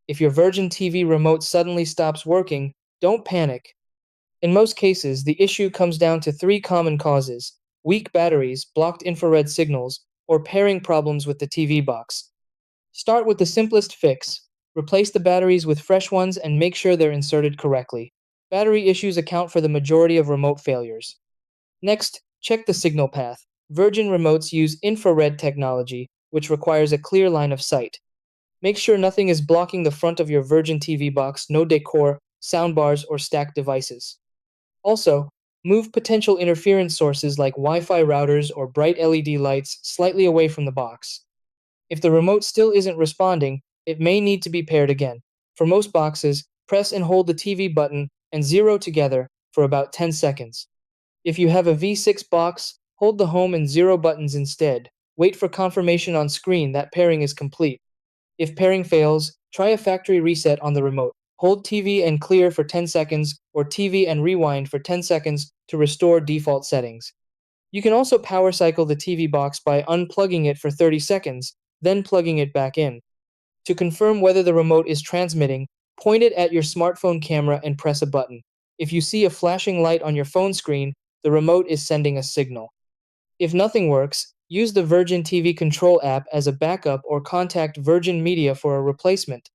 If your Virgin TV remote suddenly stops working, don't panic. In most cases, the issue comes down to three common causes: weak batteries, blocked infrared signals, or pairing problems with the TV box. Start with the simplest fix. Replace the batteries with fresh ones and make sure they're inserted correctly. Battery issues account for the majority of remote failures. Next, check the signal path. Virgin remotes use infrared technology, which requires a clear line of sight. Make sure nothing is blocking the front of your Virgin TV box, no decor, soundbars, or stacked devices. Also, move potential interference sources like Wi-Fi routers or bright LED lights slightly away from the box. If the remote still isn't responding, it may need to be paired again. For most boxes, press and hold the TV button and zero together for about 10 seconds. If you have a V6 box, hold the home and zero buttons instead. Wait for confirmation on screen that pairing is complete. If pairing fails, try a factory reset on the remote. Hold TV and clear for 10 seconds or TV and rewind for 10 seconds to restore default settings. You can also power cycle the TV box by unplugging it for 30 seconds, then plugging it back in. To confirm whether the remote is transmitting, point it at your smartphone camera and press a button. If you see a flashing light on your phone screen, the remote is sending a signal. If nothing works, use the Virgin TV Control app as a backup or contact Virgin Media for a replacement.